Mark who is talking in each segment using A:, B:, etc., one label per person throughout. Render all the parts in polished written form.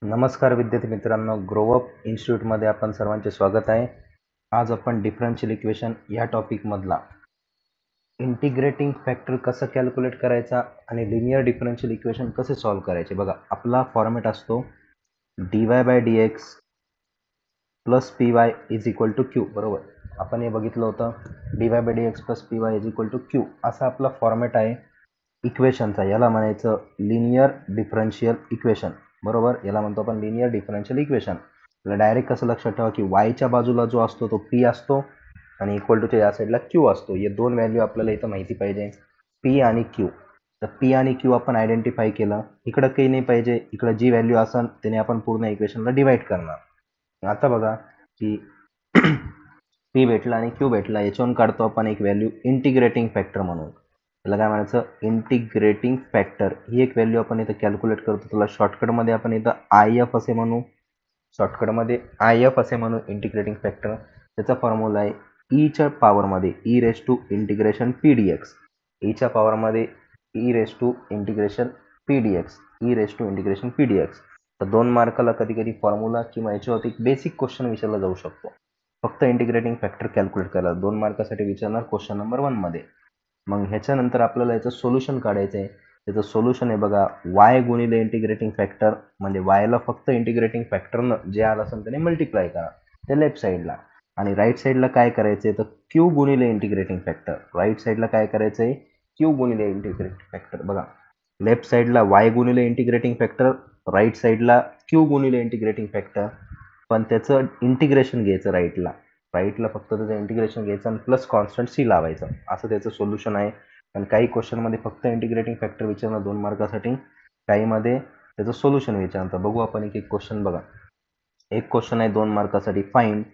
A: नमस्कार विद्यार्थी मित्रांनो, ग्रोअप इन्स्टिट्यूटमध्ये आपण सर्वांचे स्वागत आहे. आज आपण डिफरन्शियल इक्वेशन या टॉपिकमधला इंटिग्रेटिंग फॅक्टर कसं कॅल्क्युलेट करायचा आणि लिनियर डिफरन्शियल इक्वेशन कसे सॉल्व्ह करायचे. बघा, आपला फॉर्मॅट असतो dy/dx plus P Y is equal to Q. बरोबर, आपण हे बघितलं होतं. dy/dx plus P Y is equal to Q असा आपला फॉर्मॅट आहे इक्वेशनचा. याला म्हणायचं लिनियर डिफरन्शियल इक्वेशन. बरोबर, याला म्हणतो आपण लिनियर डिफरन्शियल इक्वेशन. डायरेक्ट कसं लक्षात ठेवा की वायच्या बाजूला जो असतो तो पी असतो आणि इक्वल टूच्या या साईडला क्यू असतो. हे दोन व्हॅल्यू आपल्याला इथं माहिती पाहिजे, पी आणि क्यू. तर पी आणि क्यू आपण आयडेंटिफाय केलं. इकडं काही नाही पाहिजे, इकडं जी व्हॅल्यू असेल त्याने आपण पूर्ण इक्वेशनला डिवाइड करणार. आता बघा की पी भेटला आणि क्यू भेटला, याच्यावरून काढतो आपण एक व्हॅल्यू इंटिग्रेटिंग फॅक्टर म्हणून. त्याला काय म्हणायचं, इंटिग्रेटिंग फॅक्टर. ही एक व्हॅल्यू आपण इथं कॅल्क्युलेट करतो. त्याला शॉर्टकटमध्ये आपण इथं आय एफ असे म्हणू. शॉर्टकटमध्ये आय एफ असे म्हणू इंटिग्रेटिंग फॅक्टर. त्याचा फॉर्म्युला आहे ईच्या पॉवरमध्ये E raise to integration P D X. ईच्या पॉवरमध्ये E raise to integration P D X, E raise to integration P D X. तर 2 मार्काला कधी कधी फॉर्म्युला किंवा याच्यावरती बेसिक क्वेश्चन विचारला जाऊ शकतो. फक्त इंटिग्रेटिंग फॅक्टर कॅल्क्युलेट करायला 2 मार्कासाठी विचारणार क्वेश्चन नंबर 1 मध्ये. मग ह्याच्यानंतर आपल्याला याचं सोल्युशन काढायचं आहे. त्याचं सोल्युशन आहे बघा, वाय गुणिले इंटिग्रेटिंग फॅक्टर, म्हणजे वायला फक्त इंटिग्रेटिंग फॅक्टरनं जे आलं असेल त्याने मल्टिप्लाय करा ते लेफ्ट साईडला. आणि राईट साईडला काय करायचं आहे, तर क्यू गुणिले इंटिग्रेटिंग फॅक्टर. राईट साईडला काय करायचं आहे, क्यू गुणिले इंटिग्रेटिंग फॅक्टर. बघा, लेफ्ट साईडला वाय गुणिले इंटिग्रेटिंग फॅक्टर, राईट साईडला क्यू गुणिले इंटिग्रेटिंग फॅक्टर. पण त्याचं इंटिग्रेशन घ्यायचं राईटला फक्त त्याचं इंटिग्रेशन घ्यायचं आणि प्लस कॉन्स्टंट सी लावायचं. असं त्याचं सोल्युशन आहे. पण काही क्वेश्चनमध्ये फक्त इंटिग्रेटिंग फॅक्टर विचारणं 2 मार्कासाठी, काहीमध्ये त्याचं सोल्युशन विचारतं. बघू आपण एक एक क्वेश्चन. बघा, एक क्वेश्चन आहे 2 मार्कासाठी, find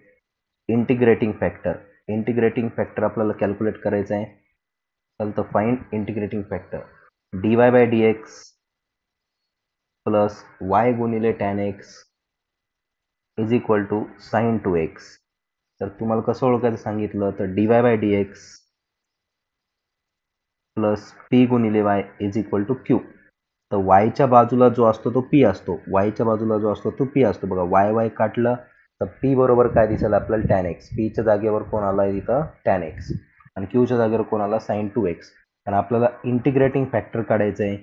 A: integrating factor. Integrating factor आपल्याला कॅल्क्युलेट करायचं आहे. तर find integrating factor dy/dx plus y गुणिले tan x is equal to sine 2x. तर तुम्हाला कसं ओळखायचं सांगितलं, तर dy/dx प्लस पी गुणिले y is equal to Q. तर वायच्या बाजूला जो असतो तो पी असतो, वायच्या बाजूला जो असतो तो पी असतो. बघा, वाय वाय काटलं तर पी बरोबर काय दिसेल आपल्याला, टॅन एक्स. पीच्या जागेवर कोण आला आहे तिथं, टॅन एक्स. आणि क्यूच्या जागेवर कोण आला, साइन 2x. आणि आपल्याला इंटिग्रेटिंग फॅक्टर काढायचं आहे.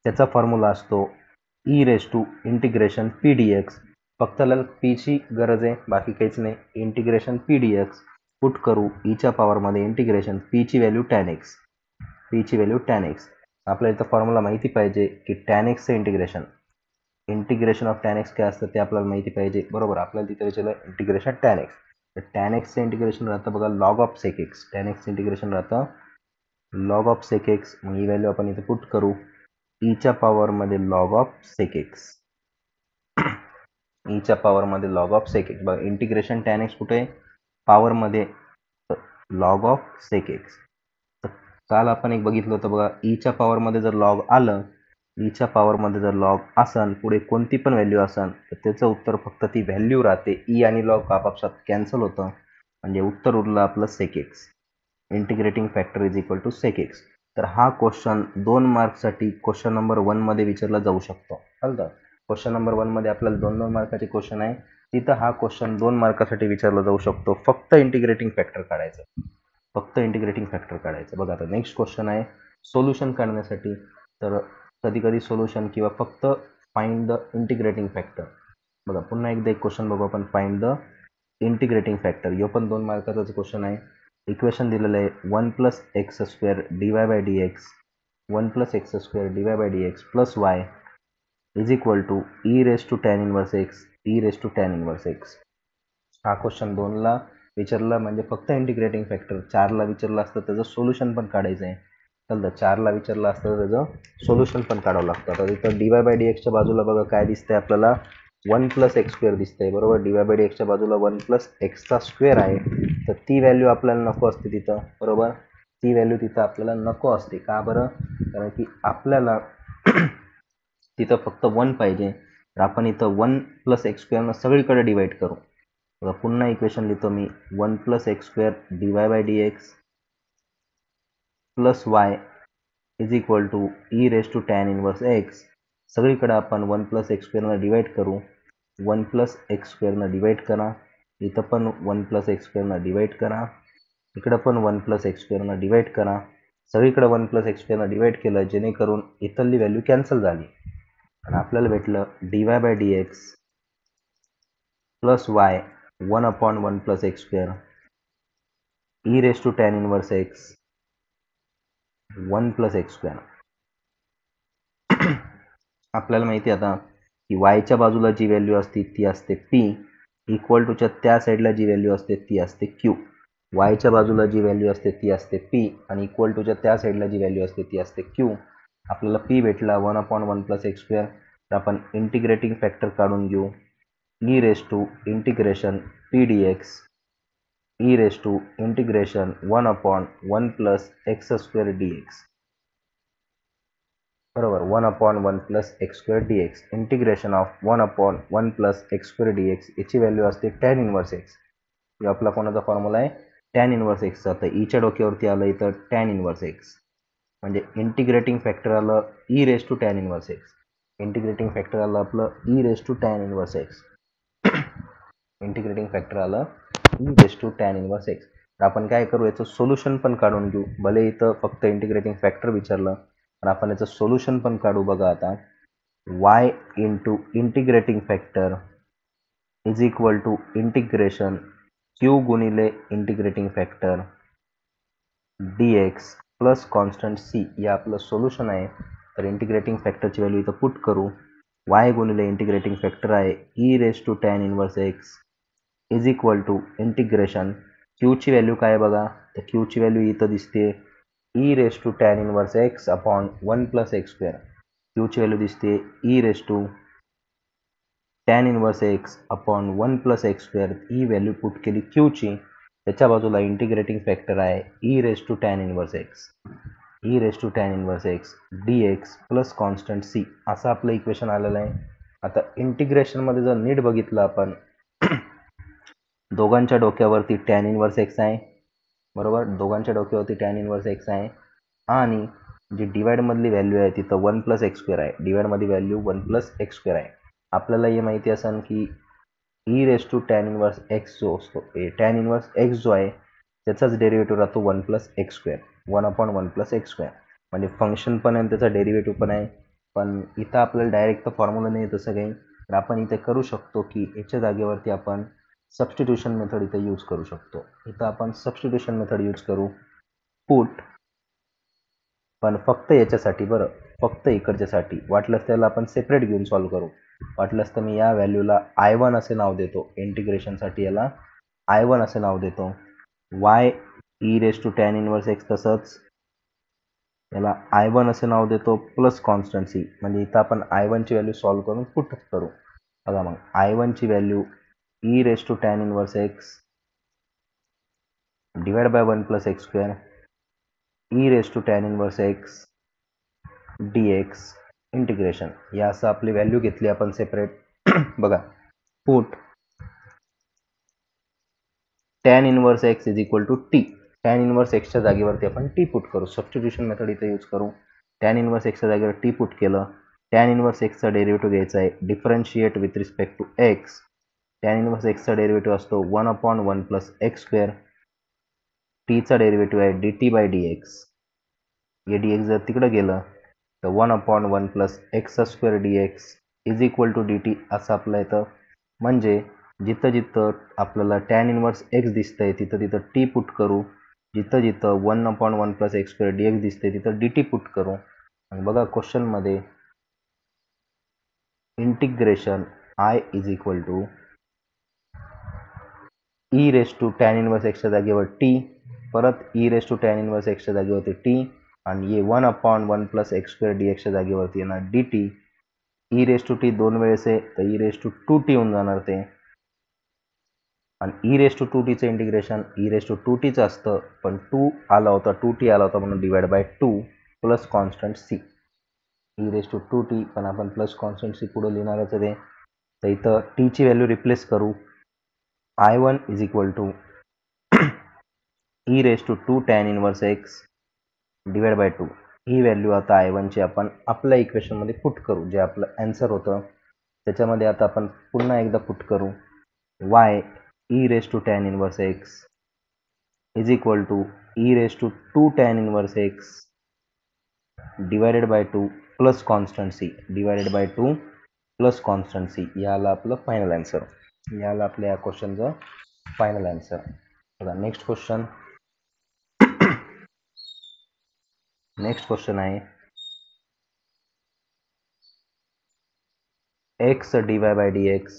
A: त्याचा फॉर्म्युला असतो e raise to integration P D x. फक्त पीची गरज आहे, बाकी काहीच नाही. Integration P D x put करू ईच्या पॉवरमध्ये इंटिग्रेशन पीची व्हॅल्यू टॅन एक्स, पीची व्हॅल्यू टॅन एक्स. आपल्याला इथं फॉर्म्युला माहिती पाहिजे की टॅन एक्सचं इंटिग्रेशन ऑफ टॅन एक्स काय असतं ते आपल्याला माहिती पाहिजे. बरोबर, आपल्याला तिथे विचारलं इंटिग्रेशन टॅन एक्स. तर टॅन एक्सचं इंटिग्रेशन राहतं बघा log of sec x. Tan एक्सचं इंटिग्रेशन राहतं लॉग ऑफ सेक एक्स. मग ही व्हॅल्यू आपण इथे पुट करू ईच्या पॉवरमध्ये लॉग ऑफ सेक एक्स, ईच्या पॉवरमध्ये लॉग ऑफ सेक एक्स. बघा, इंटिग्रेशन टॅन एक्स कुठे, पॉवरमध्ये लॉग ऑफ सेक एक्स. काल आपण एक बघितलं होतं बघा, ईच्या पॉवरमध्ये जर लॉग आलं, ईच्या पॉवरमध्ये जर लॉग असन, पुढे कोणती पण व्हॅल्यू असन, तर त्याचं उत्तर फक्त ती व्हॅल्यू राहते. ई आणि लॉग आपापसात कॅन्सल होतं, म्हणजे उत्तर उरलं आपलं sec X. Integrating factor is equal to sec X. तर हा क्वेश्चन 2 मार्कसाठी क्वेश्चन नंबर 1 मध्ये विचारला जाऊ शकतो. कळलं, क्वेश्चन नंबर 1 मध्ये आपल्याला 2-2 मार्काचे क्वेश्चन आहे, तिथं हा क्वेश्चन 2 मार्कासाठी विचारला जाऊ शकतो. फक्त इंटिग्रेटिंग फॅक्टर काढायचं, फक्त इंटिग्रेटिंग फॅक्टर काढायचं. बघा, आता नेक्स्ट क्वेश्चन आहे सोल्युशन काढण्यासाठी. तर कधी कधी सोल्युशन किंवा फक्त फाइंड द इंटिग्रेटिंग फॅक्टर. बघा, पुन्हा एकदा एक क्वेश्चन बघू आपण, फाइंड द इंटिग्रेटिंग फॅक्टर. हे पण 2 मार्काचाच क्वेश्चन आहे. इक्वेशन दिलेलं आहे 1 plus X square dy/dx, 1 plus X square dy/dx plus Y is equal to E raise to tan inverse X, E raise to tan inverse X. हा question 2ला विचारला, म्हणजे फक्त इंटिग्रेटिंग फॅक्टर. 4ला विचारलं असतं त्याचं सोल्युशन पण काढायचं आहे. तर 4ला विचारलं असतं तर त्याचं सोल्युशन पण काढावं लागतं. आता इथं dy/dxच्या बाजूला बघा काय दिसतंय आपल्याला, 1 प्लस एक्स स्क्वेअर दिसतंय. बरोबर, dy/dxच्या बाजूला 1 प्लस एक्सचा स्क्वेअर आहे. तर ती व्हॅल्यू आपल्याला नको असते तिथं. बरोबर, ती व्हॅल्यू तिथं आपल्याला नको असते. का बरं, कारण की आपल्याला तिथं फक्त 1 पाहिजे. तर आपण इथं 1 प्लस एक्स स्क्वेअरनं सगळीकडे डिवाइड करू. पुन्हा इक्वेशन लिहितो मी, 1 plus X square dy/dx plus Y is equal to E raise to tan inverse X. सगळीकडे आपण 1 प्लस एक्स स्क्वेअरनं डिवाइड करू. वन प्लस एक्स स्क्वेअरनं डिवाईड करा, इथं पण वन प्लस एक्स स्क्वेअरनं डिवाईड करा, इकडं पण वन प्लस एक्स स्क्वेअरनं डिवाईड करा. सगळीकडे वन प्लस एक्स स्क्वेअरनं डिवाईड केलं जेणेकरून इथली व्हॅल्यू कॅन्सल झाली आणि आपल्याला भेटलं dy by D X plus Y 1/1 plus X square E raise to tan inverse X 1 plus X square. आपल्याला माहिती आहे आता की वायच्या बाजूला जी व्हॅल्यू असते ती असते पी, इक्वल टूच्या त्या साईडला जी व्हॅल्यू असते ती असते क्यू. वायच्या बाजूला जी व्हॅल्यू असते ती असते पी आणि इक्वल टूच्या त्या साईडला जी व्हॅल्यू असते ती असते क्यू. आपल्याला पी भेटला 1/1 प्लस एक्स स्क्वेअर. तर आपण इंटिग्रेटिंग फॅक्टर काढून घेऊ. E raise to integration P D X E raise to integration 1/1 plus X square D X बरोबर. 1/1 plus X square D X integration of 1/1 plus X square D X याची value असते tan inverse X. हे आपला कोणाचा formula आहे tan inverse एक्सचा. तर ईच्या डोक्यावरती आलं इथं टॅन इनवर्स एक्स म्हणजे इंटिग्रेटिंग फॅक्टर आलं e raise to tan inverse x. Integrating factor आलं आपलं e raise to tan inverse x. Integrating factor आलं e raise to tan inverse x. तर आपण काय करू याचं सोल्युशन पण काढून घेऊ. भले इथं फक्त इंटिग्रेटिंग फॅक्टर विचारलं पण आपण याचं सोल्युशन पण काढू. बघा आता y into integrating factor is equal to integration Q गुणिले integrating factor D X plus constant C. हे आपलं सोल्युशन आहे. तर इंटिग्रेटिंग फॅक्टरची व्हॅल्यू इथं पुट करू. y गुणिले इंटिग्रेटिंग फॅक्टर आहे E raise to tan inverse X is equal to integration क्यूची व्हॅल्यू काय बघा. तर क्यूची व्हॅल्यू इथं दिसते E raise to tan inverse X upon 1 plus X square. क्यूची व्हॅल्यू दिसते E raise to tan inverse X upon 1 plus X square. ही व्हॅल्यू पुट केली क्यूची. त्याच्या बाजूला इंटिग्रेटिंग फॅक्टर आहे E raise to tan inverse X E raise to tan inverse X D X plus constant C. असं आपलं equation आलेलं आहे. आता इंटिग्रेशनमध्ये जर नीट बघितलं आपण दोघांच्या डोक्यावरती टॅन इनवर्स एक्स आहे बरोबर. दोघांच्या डोक्यावरती टॅन इनवर्स एक्स आहे आणि जी डिवाइडमधली व्हॅल्यू आहे तिथं 1 प्लस एक्स स्क्वेअर आहे. डिवाइडमध्ये व्हॅल्यू 1 प्लस एक्स स्क्वेअर आहे. आपल्याला हे माहिती असेल की E raise to tan inverse X जो असतो टॅन इनवर्स एक्स जो आहे त्याचाच डेरिव्हेटिव्ह राहतो 1 plus X square 1/1 plus X square. म्हणजे फंक्शन पण आहे त्याचा डेरिव्हेटिव्ह पण आहे. पण इथं आपल्याला डायरेक्ट फॉर्म्युला नाही तसं काही. तर आपण इथे करू शकतो की याच्या जागेवरती आपण सबस्टिट्यूशन मेथड इथं यूज करू शकतो. इथं आपण सबस्टिट्यूशन मेथड यूज करू. पुट पण फक्त याच्यासाठी बरं, फक्त इकडच्यासाठी. वाटलंच त्याला आपण सेपरेट घेऊन सॉल्व्ह करू. वाटलंच तर मी या व्हॅल्यूला I1 असे नाव देतो. इंटिग्रेशनसाठी याला I1 असे नाव देतो. y E raise to tan inverse X तसंच याला I1 असे नाव देतो प्लस कॉन्स्टंट सी. म्हणजे इथं आपण I1 ची व्हॅल्यू सॉल्व्ह करून पुट करू. बघा मग I1 ची value E raise to tan inverse X divide by 1 plus X square E raise to tan inverse X D X integration. या असं आपली व्हॅल्यू घेतली आपण सेपरेट. बघा put tan inverse X is equal to T. Tan inverse एक्सच्या जागेवरती आपण T put करू. सबस्टिट्यूशन मेथड इथे यूज करू. टॅन इनवर्स एक्सच्या जागेवर टी पुट केलं. टॅन इनवर्स एक्सचा डेरिव्हेटिव्ह घ्यायचा आहे differentiate with respect to X. Tan inverse एक्सचा डेरिव्हेटिव्ह असतो 1/1 प्लस एक्स स्क्वेअर. टीचा डेरिव्हेटिव्ह आहे D T by D X. हे डी एक्स जर तिकडं गेलं तर 1/1 plus X square D X is equal to D T असं आपलं येतं. म्हणजे जिथं जिथं आपल्याला टॅन इनवर्स एक्स दिसतंय तिथं तिथं टी पुट करू. जिथं जिथं 1/1 plus X square D X दिसतंय तिथं डी टी पुट करू. आणि बघा क्वेश्चनमध्ये integration I is equal to E raise to tan inverse एक्सच्या जागेवर टी, परत E raise to tan inverse एक्सच्या जागेवरती टी आणि ये 1/1 प्लस एक्स स्क्वेअर डी एक्सच्या जागेवरती येणार D T. E raise to T दोन वेळेस आहे तर ई रेस टू 2t होऊन जाणार ते. आणि ई रेस टू 2tचं इंटिग्रेशन ई रेस टू 2tचं असतं पण 2 आला होता 2t आला होता म्हणून divide by 2 plus constant C. E raise to 2t पण आपण प्लस कॉन्स्टंट सी पुढे लिहिणारच आहे. तर इथं टीची व्हॅल्यू रिप्लेस करू. I1 is equal to E raise to 2 tan inverse X divide by 2. ही व्हॅल्यू आता I1 ची आपण आपल्या इक्वेशनमध्ये पुट करू जे आपलं आन्सर होतं त्याच्यामध्ये आता आपण पुन्हा एकदा पुट करू y e raise to tan inverse x is equal to e raise to 2 tan inverse x divided by 2 plus constant c divided by 2 plus constant c. याला आपलं फायनल आन्सर. याला आपल्या या क्वेश्चनचं फायनल आन्सर. बघा next question. Next question आहे x dy by dx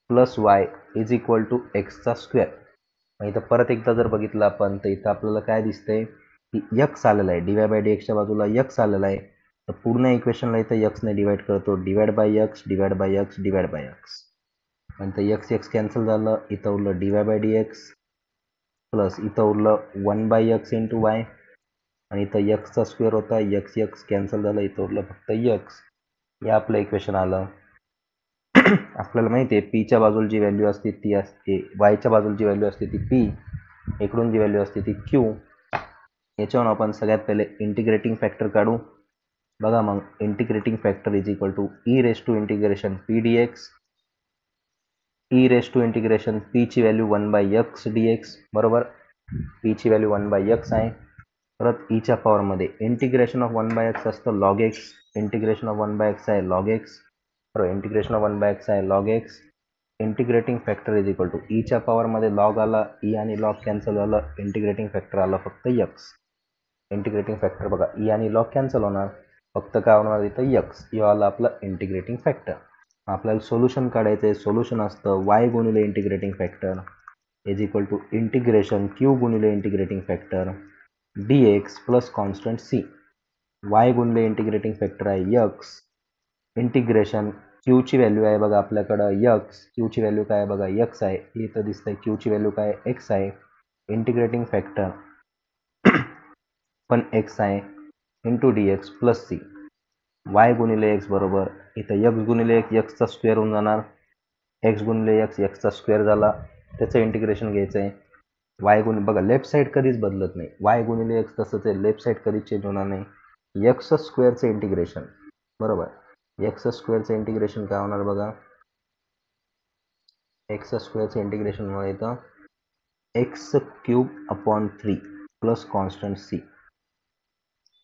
A: plus y is equal to x चा square. मग इथं परत एकदा जर बघितलं आपण तर इथं आपल्याला काय दिसतंय की x आलेला आहे, dy बाय dxच्या बाजूला x आलेला आहे. तर पूर्ण इक्वेशनला इथं x ने डिवाइड करतो, divide by x divide by x divide by x. नंतर x x कॅन्सल झालं, इथं उरलं dy बाय dx प्लस इथं उरलं 1 बाय x इंटू y आणि इथं x चा स्क्वेअर होता, x x कॅन्सल झालं, इथं उरलं फक्त x. हे आपलं इक्वेशन आलं. आपल्याला माहिती आहे पीच्या बाजूला जी व्हॅल्यू असते ती असते, वायच्या बाजूला जी व्हॅल्यू असते ती पी, इकडून जी व्हॅल्यू असते ती क्यू. याच्यावरून आपण सगळ्यात पहिले इंटिग्रेटिंग फॅक्टर काढू. बघा मग integrating factor is equal to E raise to integration P D X. E raise to integration P ची value 1 by X D X बरोबर. पी ची व्हॅल्यू 1 बाय एक्स आहे. परत ईच्या पॉवरमध्ये इंटिग्रेशन ऑफ 1 बाय एक्स असतं log X. Integration of 1 by X आहे log X बरोबर. इंटिग्रेशन ऑफ 1 बाय एक्स आहे log X. Integrating factor is equal to ईच्या पॉवरमध्ये लॉग आला, ई आणि लॉग कॅन्सल झालं, इंटिग्रेटिंग फॅक्टर आला फक्त एक्स. इंटिग्रेटिंग फॅक्टर बघा ई आणि लॉग कॅन्सल होणार, फक्त काय होणार इथं एक्स. हे आलं आपलं इंटिग्रेटिंग फॅक्टर. आपल्याला सोल्युशन काढायचं आहे. सोल्युशन असतं वाय गुणिले integrating factor is equal to integration Q गुणिले integrating factor D X plus constant C. Y गुणिले इंटिग्रेटिंग फॅक्टर आहे एक्स, इंटिग्रेशन क्यूची व्हॅल्यू आहे बघा आपल्याकडं एक्स, क्यूची व्हॅल्यू काय आहे बघा एक्स आहे, इथं दिसतंय क्यूची व्हॅल्यू काय एक्स आहे. इंटिग्रेटिंग फॅक्टर पण एक्स आहे into D X plus C. Y गुणिले एक्स बरोबर इथं एक्स गुणिले एक्स एक्सचा स्क्वेअर होऊन जाणार, एक्स गुणिले एक्स एक्सचा स्क्वेअर झाला, त्याचं इंटिग्रेशन घ्यायचं आहे. वाय गुणिले बघा लेफ्ट साईड कधीच बदलत नाही, वाय गुणिले एक्स तसंच आहे, लेफ्ट साईड कधीच चेंज होणार नाही. एक्स स्क्वेअरचं इंटिग्रेशन बरोबर. एक्स स्क्वेअरचं इंटिग्रेशन काय होणार बघा, एक्स स्क्वेअरचं इंटिग्रेशन होणार इथं X cube upon 3 plus constant C.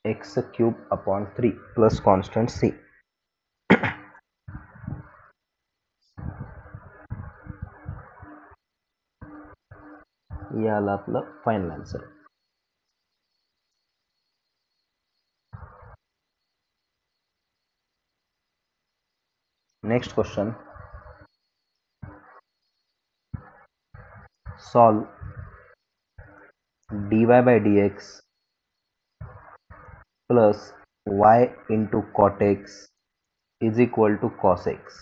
A: X cube upon 3 plus constant C. याला आपलं final answer. Next question. Solve dy by dx plus y into cot X is equal to cos X.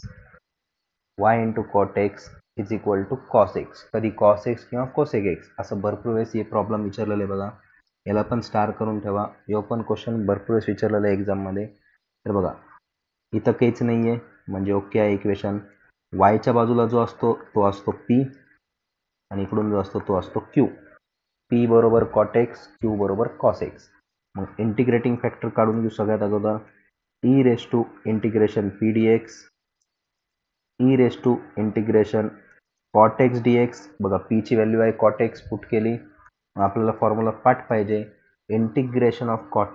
A: y into cot X is equal to cos X. कधी cos X किंवा cosec X असं भरपूर वेळेस हे problem विचारलेलं आहे बघा. याला पण स्टार करून ठेवा, हे पण क्वेश्चन भरपूर वेळेस विचारलेलं आहे एक्झाममध्ये. तर बघा इथं काहीच नाही आहे म्हणजे ओके आहे इक्वेशन. वायच्या बाजूला जो असतो तो असतो पी आणि इकडून जो असतो तो असतो क्यू. पी बरोबर कॉट एक्स, क्यू बरोबर कॉस एक्स. मग इंटिग्रेटिंग फॅक्टर काढून घेऊ सगळ्यात अगोदर. E raise to integration P D X, E raise to integration cot X D X. बघा पीची व्हॅल्यू आहे कॉट एक्स, पुट केली. आपल्याला फॉर्म्युला पाठ पाहिजे. इंटिग्रेशन ऑफ कॉट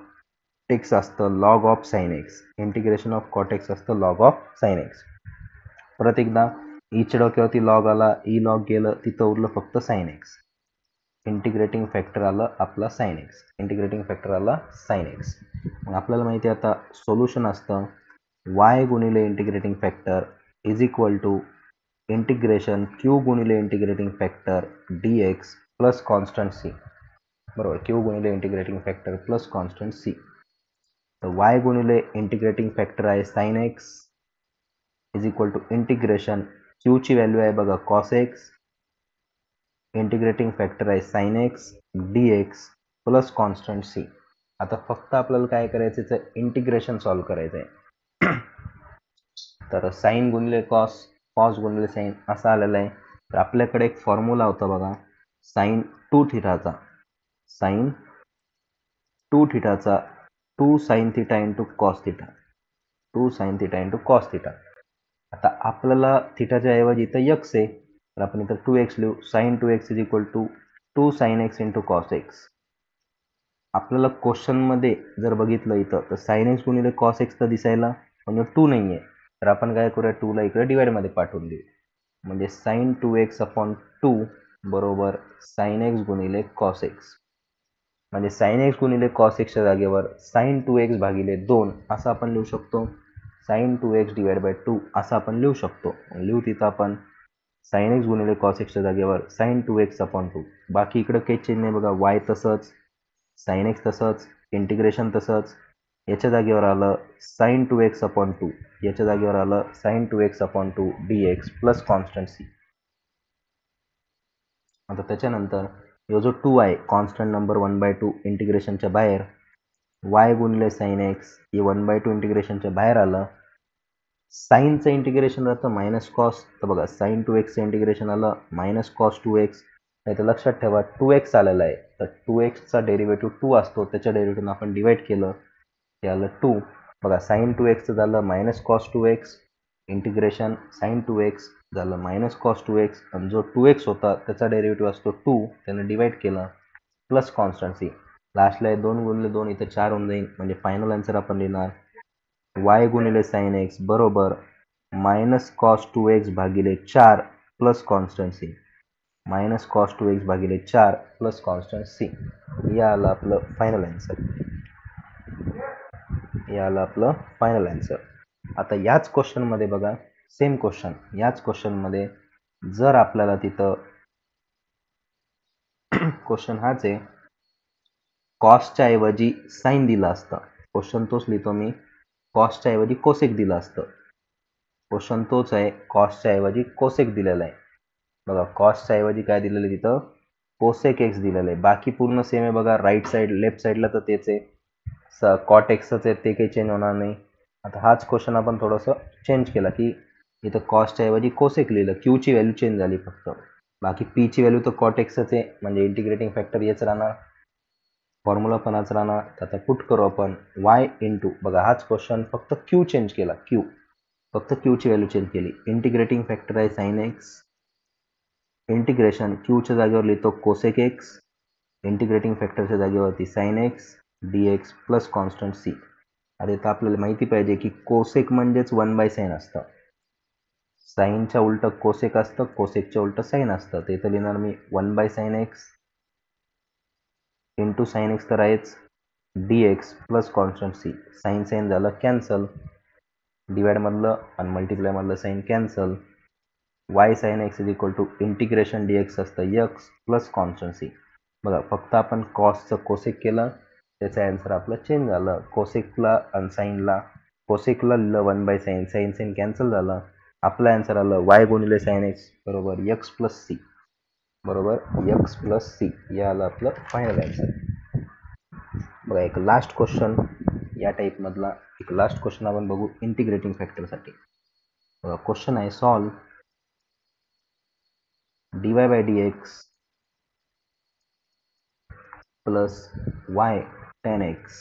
A: एक्स असतं log of sine X. Integration of cot X असतं log of sine X. परत एकदा ईच्या डोक्यावरती लॉग आला, ई लॉग गेलं, तिथं उरलं फक्त साइन एक्स. इंटिग्रेटिंग फॅक्टर आलं आपला साइन एक्स. इंटिग्रेटिंग फॅक्टर आला साइन एक्स. मग आपल्याला माहिती आहे आता सोल्युशन असतं वाय गुणिले integrating factor is equal to integration Q गुणिले integrating factor D X plus constant C बरोबर. क्यू गुणिले integrating factor plus constant C. तर वाय गुणिले इंटिग्रेटिंग फॅक्टर आहे sine X is equal to integration क्यूची value आहे बघा कॉस एक्स, इंटिग्रेटिंग फॅक्टर आहे sine X D X plus constant C. आता फक्त आपल्याला काय करायचं आहे, इंटिग्रेशन सॉल्व्ह करायचं आहे. तर साइन गुणिले कॉस, कॉस गुणिले साइन असं आलेलं आहे. तर आपल्याकडे एक फॉर्म्युला होता बघा साइन 2 थिटाचा, साइन 2 थिटाचा 2 sine theta into cos theta. Two sine theta into cos theta. आता आपल्याला थिटाच्या ऐवजी इथं एक्स आहे, तर आपण इथं 2x लिहू. Sine 2x is equal to 2 sine X into cos X. आपल्याला क्वेश्चनमध्ये जर बघितलं इथं तर साईन एक्स गुणिले कॉस एक्स तर दिसायला म्हणजे 2 नाही आहे, तर आपण काय करूया, 2ला इकडे डिवाइडमध्ये पाठवून देऊ. म्हणजे साईन 2x अपॉन 2 बरोबर साईन एक्स गुणिले कॉस एक्स. म्हणजे साईन एक्स गुणिले कॉस एक्सच्या जागेवर साईन 2x भागिले 2 असं आपण लिहू शकतो. साईन 2x डिवाइड बाय 2 असं आपण लिहू शकतो. लिहू तिथं आपण साईन एक्स गुणिले कॉस एक्सच्या जागेवर साईन 2x अपॉन 2. बाकी इकडं काही चेंज नाही बघा, वाय तसंच, साईन एक्स तसंच, इंटिग्रेशन तसंच. याच्या जागेवर आलं साईन 2x अपॉन 2, याच्या जागेवर आलं sine 2x upon 2 dx plus constant C. आता त्याच्यानंतर जो 2 आहे कॉन्स्टंट नंबर 1/2 इंटिग्रेशनच्या बाहेर, वाय गुणिले साईन एक्स हे 1/2 इंटिग्रेशनच्या बाहेर आलं. साईनचं इंटिग्रेशन राहतं मायनस कॉस, तर बघा साईन 2xचं इंटिग्रेशन आलं मायनस कॉस 2x. नाही तर लक्षात ठेवा 2x आलेला आहे, तर 2xचा डेरिव्हेटिव्ह 2 असतो, त्याच्या डेरिव्हेटिव्हनं आपण डिवाइड केलं, ते आलं 2. बघा साईन 2xचं झालं minus cos 2x, integration sine 2x झालं मायनस कॉस 2x, आणि जो 2x होता त्याचा डेरिव्हेटिव्ह असतो 2, त्यानं डिवाइड केलं, प्लस कॉन्स्टंट सी. लास्टला 2 गुणिले 2 इथं 4 होऊन जाईल, म्हणजे फायनल आन्सर आपण लिहिणार वाय गुणिले साईन एक्स बरोबर मायनस कॉस 2x भागिले 4 plus constant C. Minus cos 2x भागिले 4 प्लस कॉन्स्टंट सी. या आलं आपलं फायनल आन्सर. या आलं आपलं फायनल आन्सर. आता याच क्वेश्चनमध्ये बघा, सेम क्वेश्चन, याच क्वेश्चनमध्ये जर आपल्याला तिथं क्वेश्चन हाच आहे, कॉसच्या ऐवजी साईन दिलं असतं, क्वेश्चन तोच लिहितो मी, कॉसच्या ऐवजी कोसेक दिलं असतं. क्वेश्चन तोच आहे, कॉसच्या ऐवजी कोसेक दिलेला आहे. बघा कॉसच्या ऐवजी काय दिलेलं आहे तिथं, कोसेक एक्स दिलेलं आहे. बाकी पूर्ण सेम आहे बघा, राईट साईड लेफ्ट साईडला तर तेच आहे, कॉट एक्सच आहे, ते काही चेंज होणार नाही. आता हाच क्वेश्चन आपण थोडंसं चेंज केला की इथं कॉसच्या ऐवजी कोसेक लिहिलं, क्यूची व्हॅल्यू चेंज झाली फक्त, बाकी पीची व्हॅल्यू तर कॉट एक्सच आहे, म्हणजे इंटिग्रेटिंग फॅक्टर हेच राहणार, फॉर्म्युला पण हाच राहणार. तर आता पुट करू आपण वाय इंटू, बघा हाच क्वेश्चन फक्त क्यू चेंज केला, क्यू फक्त क्यूची व्हॅल्यू चेंज केली. इंटिग्रेटिंग फॅक्टर आहे साईन एक्स, इंटिग्रेशन क्यूच्या जागेवर लिहितो कोसेक एक्स, इंटिग्रेटिंग फॅक्टरच्या जागेवरती sine X D X plus constant C. आता इथं आपल्याला माहिती पाहिजे की कोसेक म्हणजेच 1/sin असतं, साईनच्या उलट कोसेक असतं, कोसेकच्या उलट साईन असतं. तर इथं लिहिणार मी 1/sin x into sine X तर आहेच, D X plus constant C. Sine sine झालं कॅन्सल, डिवाइडमधलं आणि मल्टिप्लायमधलं sine cancel. Y sine X is equal to integration D X असतं एक्स प्लस कॉन्स्टंट सी. बघा फक्त आपण कॉसचं कोसेक केलं, त्याचं ॲन्सर आपलं चेंज झालं. कोसेकला आणि साईनला, कोसेकला लिहिलं 1/sin, साईन साईन कॅन्सल झालं, आपलं ॲन्सर आलं वाय गुणिले साईन एक्स बरोबर एक्स प्लस सी, बरोबर एक्स प्लस सी. हे आलं आपलं फायनल ॲन्सर. बघा एक लास्ट क्वेश्चन या टाईपमधला, एक लास्ट क्वेश्चन आपण बघू इंटिग्रेटिंग फॅक्टरसाठी. बघा क्वेश्चन आहे, solve dy by dx plus y tan x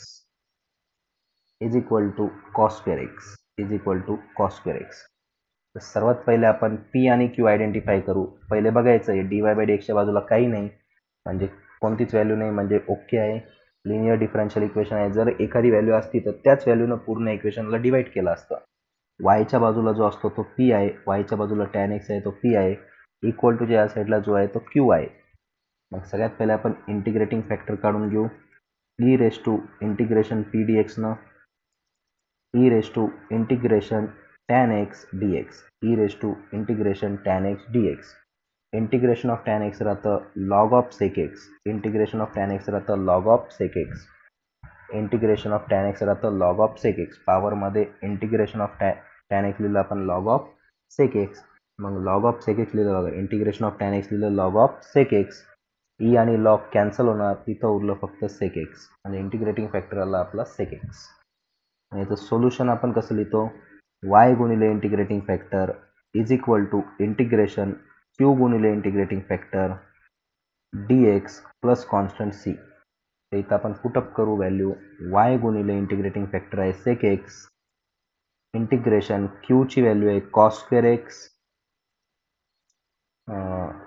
A: is equal to cos square X is equal to cos square X. तर सर्वात पहिले आपण पी आणि क्यू आयडेंटिफाय करू. पहिले बघायचं आहे dy बाय dx च्या बाजूला काही नाही, म्हणजे कोणतीच व्हॅल्यू नाही, म्हणजे ओके आहे, लिनियर डिफरन्शियल इक्वेशन आहे. जर एखादी व्हॅल्यू असती तर त्याच व्हॅल्यूनं पूर्ण इक्वेशनला डिवाइड केलं असतं. वायच्या बाजूला जो असतो तो पी आहे, वायच्या बाजूला टॅन एक्स आहे तो पी आहे, इक्वल टू या साईडला जो आहे तो क्यू आहे. मग सगळ्यात पहिले आपण इंटिग्रेटिंग फॅक्टर काढून घेऊ. E raise to integration P D एक्सनं E raise to integration tan X D X, E raise to integration tan X D X. Integration of tan X राहतं log of sec X, integration of tan X राहतं log of sec X, integration of tan X राहतं log of sec X. पॉवरमध्ये integration of tan X लिहिलं आपण log of sec x, मग log of sec x लिहिलं बघा, integration of tan X लिहिलं log of sec X. E आणि log cancel होणार, तिथं उरलं फक्त सेक एक्स, आणि इंटिग्रेटिंग फॅक्टर आला आपला सेक एक्स. आणि याचं सोल्युशन आपण कसं लिहितो, वाय गुणिले integrating factor is equal to integration Q गुणिले integrating factor D X plus constant C. तर इथं आपण पुटअप करू व्हॅल्यू, वाय गुणिले इंटिग्रेटिंग फॅक्टर आहे सेक एक्स इंटिग्रेशन क्यू ची व्हॅल्यू आहे cos square X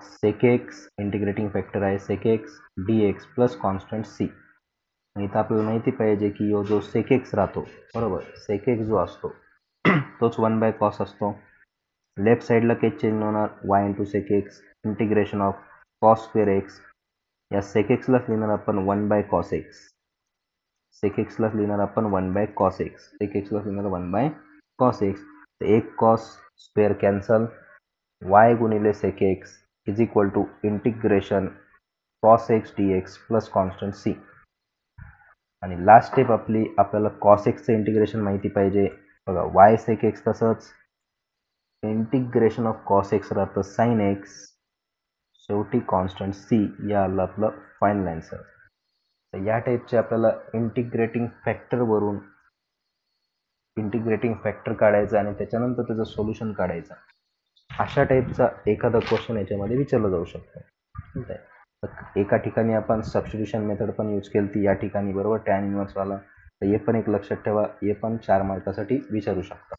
A: sec X, integrating factor आहे sec X D X plus constant C. इथं आपल्याला माहिती पाहिजे की जो सेक एक्स राहतो बरोबर, सेक एक्स जो असतो तोच 1/cos असतो. लेफ्ट साईडला काही चेंज होणार y into sec X integration of cos square X. या सेक एक्सलाच लिहिणार आपण 1/cos एक्स, सेक एक्सलाच लिहिणार आपण 1/cos एक्स, सेक एक्सलाच लिहिणार 1/cos एक्स. तर एक कॉस स्क्वेअर कॅन्सल, y गुणिले sec X is equal to integration cos X D X plus constant C. आणि लास्ट स्टेप आपली, आपल्याला कॉस एक्सचं इंटिग्रेशन माहिती पाहिजे बघा, वाय सेक एक्स तसंच इंटिग्रेशन ऑफ कॉस एक्स राहतं साइन एक्स, शेवटी कॉन्स्टंट सी. या आलं आपलं फायनल आन्सर. तर या टाईपचे आपल्याला इंटिग्रेटिंग फॅक्टरवरून इंटिग्रेटिंग फॅक्टर काढायचं आणि त्याच्यानंतर त्याचं सोल्युशन काढायचं, अशा टाईपचा एखादा क्वेश्चन याच्यामध्ये विचारला जाऊ शकतो. ठीक आहे. एका ठिकाणी आपण सबस्टिट्यूशन मेथड पण यूज केली ती, या ठिकाणी बरोबर टॅन इन्व्हर्स वाला. तर हे पण एक लक्षात ठेवा, हे पण 4 मार्कासाठी विचारू शकता.